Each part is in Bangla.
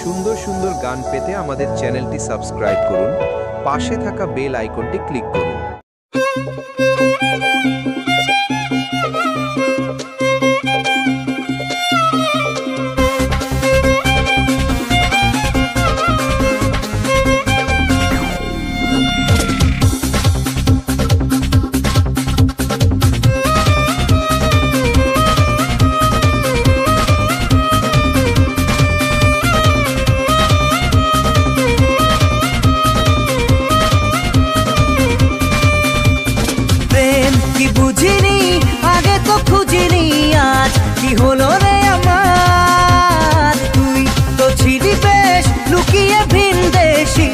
সুন্দর সুন্দর গান পেতে আমাদের চ্যানেলটি সাবস্ক্রাইব করুন, পাশে থাকা বেল আইকনটি ক্লিক করুন। বুঝিনি আগে তো খুঁজিনি, আজ কি হলো রে আমার? তুই তো ছিলি বেশ লুকিয়ে ভিন দেশি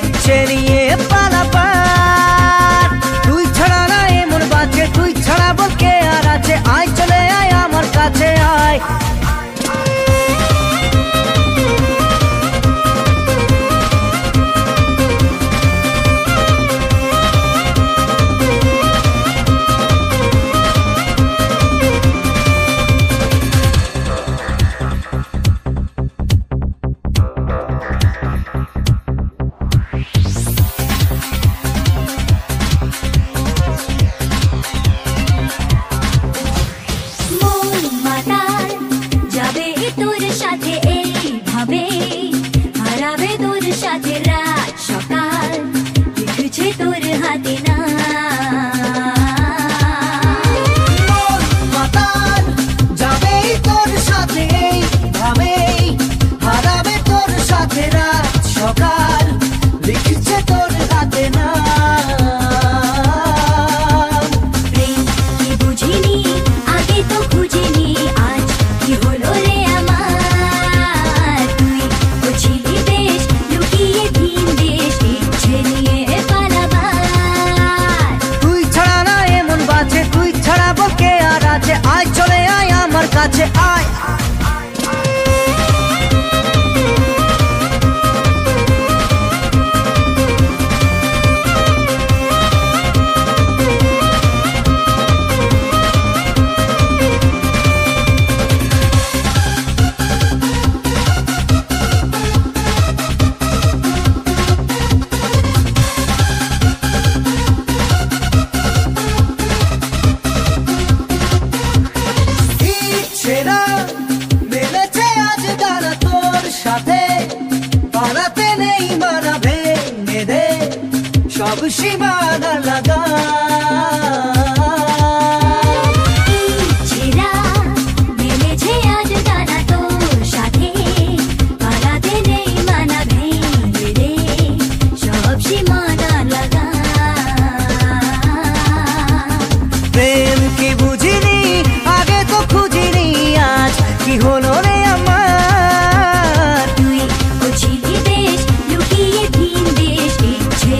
নিয়ে পালাবার। তুই ছাড়া না এমন বাজে, তুই ছাড়া বল কে আর আছে? আয় চলে আয় আমার কাছে আয়। আয় চলে আয় আমার কাছে আয়। মেলেছে আজ দাঁড়া তোর সাথে, পালাতে নেই মানা ভেঙে দে সব সীমানা লাগা। প্রেম কি বুঝিনি আগে তো খুঁজিনি, আজ কি হলো রে আমার? তুই ছিলি বেশ লুকিয়ে ভিন দেশ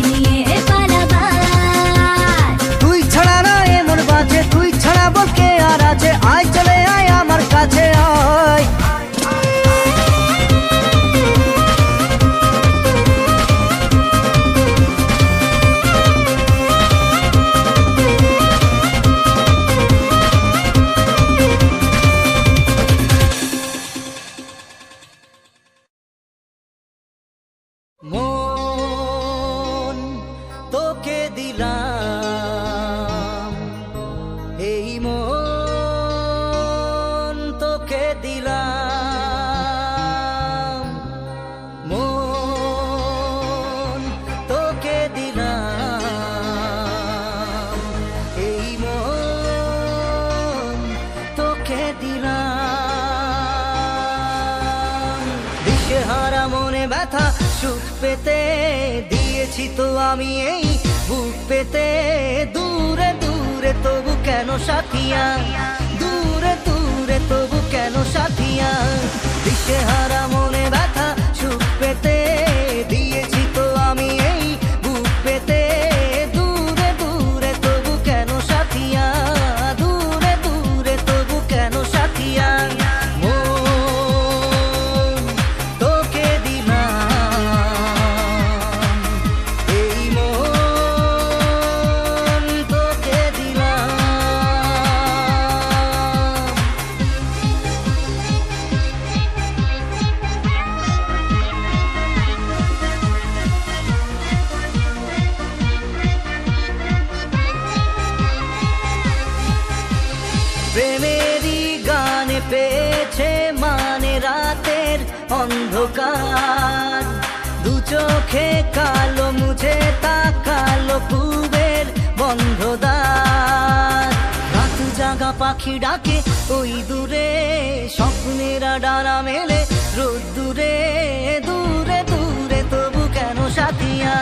নিয়ে পালাবার। তুই ছাড়া না এমন বাজে, তুই ছাড়া বল কে আর আছে? আয় চলে আয় আমার কাছে আয়। মন তোকে দিলাম, এই মন তোকে দিলাম, মন তোকে দিলাম, এই মন তোকে দিলাম। দিশেহারা মনে ব্যথা সুখ পেতে দিয়েছি তো আমি এই বুক পেতে। দূরে দূরে তবু কেন সাথিয়া, দূরে দূরে তবু কেন সাথিয়া। দিশেহারা মনে ব্যথা সুখ পেতে দিয়েছি তো আমি এই বুক পেতে। দূরে দূরে তবু কেন সাথিয়া, দূরে দূরে তবু কেন সাথিয়া। অন্ধকার, দু চোখে কালো মুঝে তাকালো পূবের বন্ধ দ্বার। রাত জাগা পাখি ডাকে ওই দূরে, স্বপ্নেরা ডানা মেলে রোদ্দুরে। দূরে দূরে তবু কেন সাথিয়া,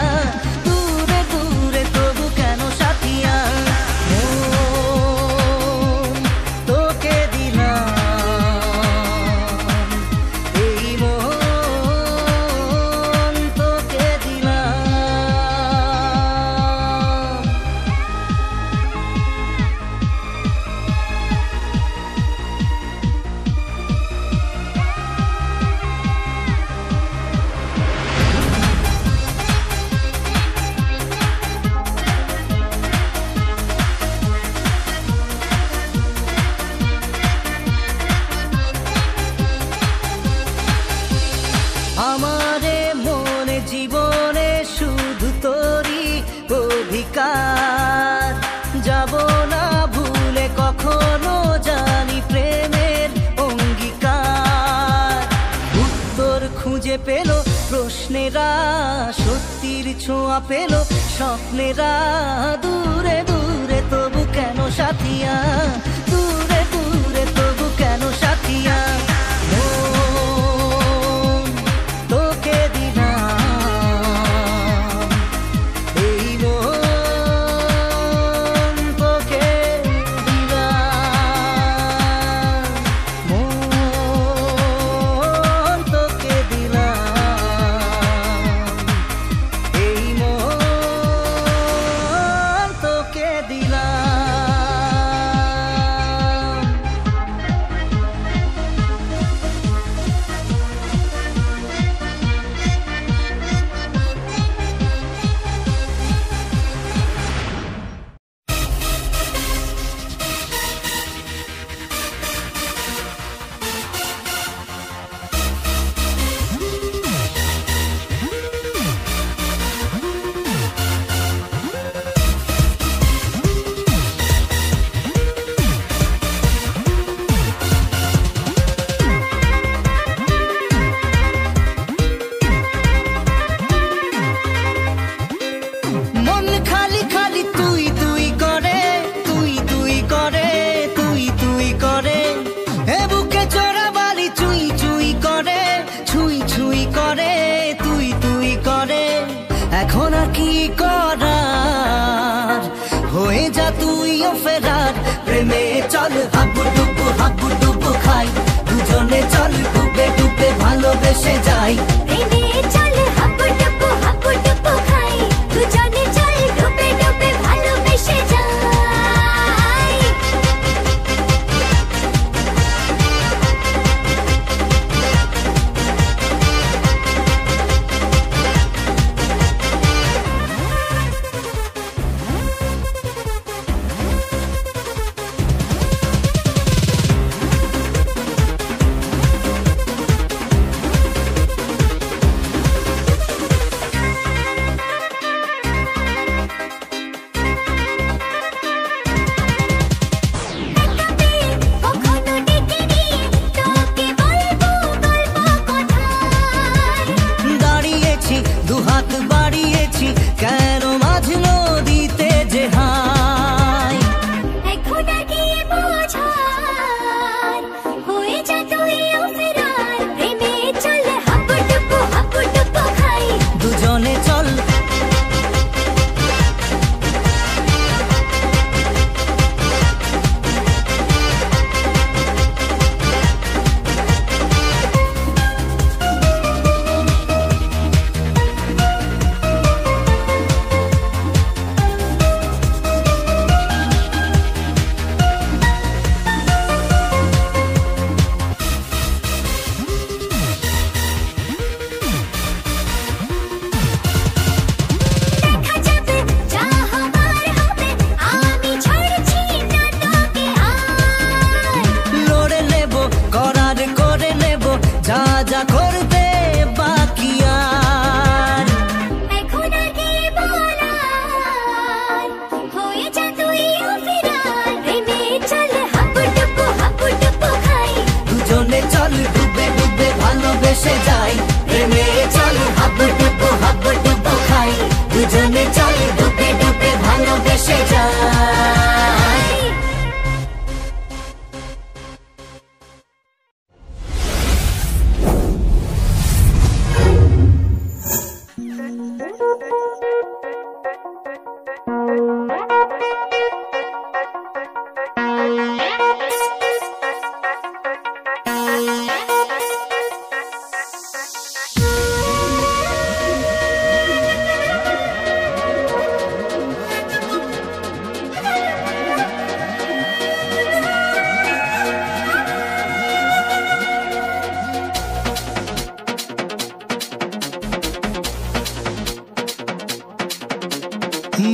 দূরে দূরে তবু কেন সাথিয়া। মন তোকে দিলাম, এই মন তোকে দিলাম। আমারে মনে জীবনে শুধু তোরই অধিকার, যাব না ভুলে কখনো জানি প্রেমের অঙ্গীকার। উত্তর খুঁজে পেল প্রশ্নেরা, সত্যির ছোঁয়া পেল স্বপ্নেরা। দূরে দূরে তবু কেন সাথিয়া, দূরে দূরে তবু কেন সাথিয়া। মন তোকে দিলাম, এই মন তোকে দিলাম, মন তোকে দিলাম, এই মন তোকে দিলাম। মন খালি খালি তুই তুই করে, তুই তুই করে, তুই তুই করে। এ বুকে চড়া বালি চুই চুই করে, ছুই ছুই করে, তুই তুই করে। এখন আর কি করার, হয়ে যা তুইও ফেরার। প্রেমে চল হাবু ডুবু খাই, দুজনে চল ডুবে ডুবে ভালোবেসে যাই। প্রেমে চল হাবু ডুবু খাই, দুজনে চল ডুবে ডুবে ভালোবেসে যাই।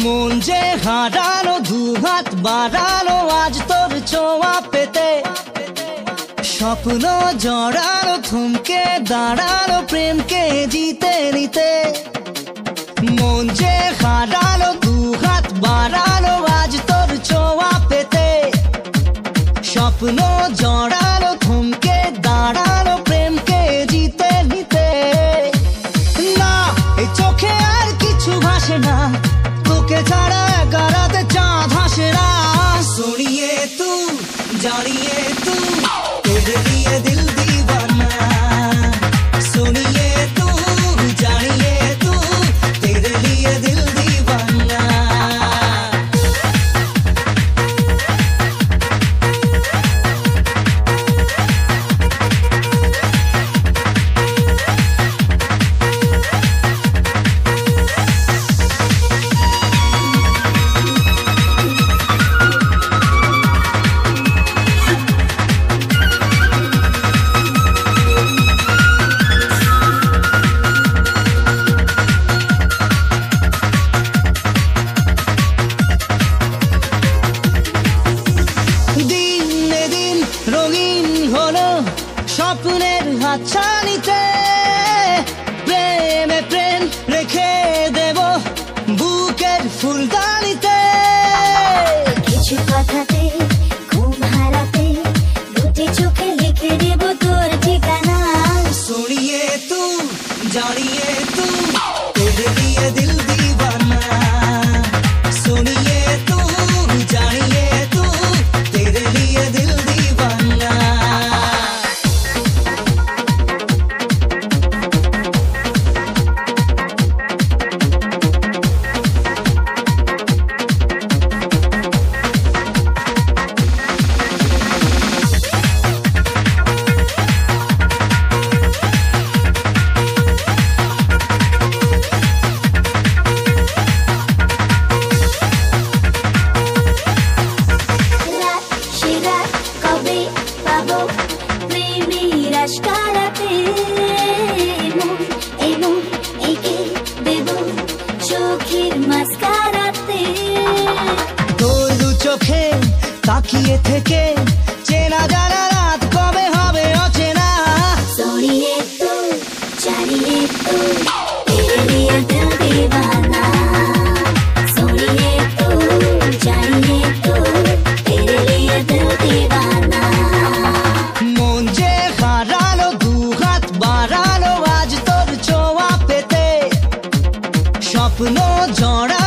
মন যে হারানো দু হাত বাড়ানো আজ তোর ছোঁয়া পেতে, স্বপ্ন জড়ানো থমকে দাঁড়ানো প্রেমকে জিতে নিতে। মন যে হারানো দু হাত বাড়ানো আজ তোর ছোঁয়া পেতে, স্বপ্ন জড়ানো থমকে দাঁড়ানো প্রেমকে জিতে নিতে। না এই চোখে আর কিছু ভাসে না, তোকে ছাড়া একারাতে চাঁদ হাসে না। सुनिए तू जानिए तू तेरे लिए दिल दीवाना, सुनिए तू जानिए तू तेरे लिए दिल दीवाना। রঙিন হলো স্বপ্নের হাতছানিতে, প্রেমে প্রেম রেখে দেব বুকের ফুলদানিতে। কিছু কথাতে ঘুম হারাতে দুটি চোখে লিখে দেব তোর ঠিকানা। सुनिए तू जानिए तू तेरे लिए दिल दीवाना, सुनिए तू जानिए तू तेरे लिए दिल दीवाना। তোর দু চোখে তাকিয়ে থেকে চেনা জানা রাত কবে হবে অচেনা। सोनिए तू जानिए तू तेरे लिए दिल दीवाना, सोनिए तू जानिए तू तेरे लिए दिल दीवाना। মন যে হারালো দু হাত বাড়ালো আজ তোর ছোঁয়া পেতে, স্বপ্ন জড়া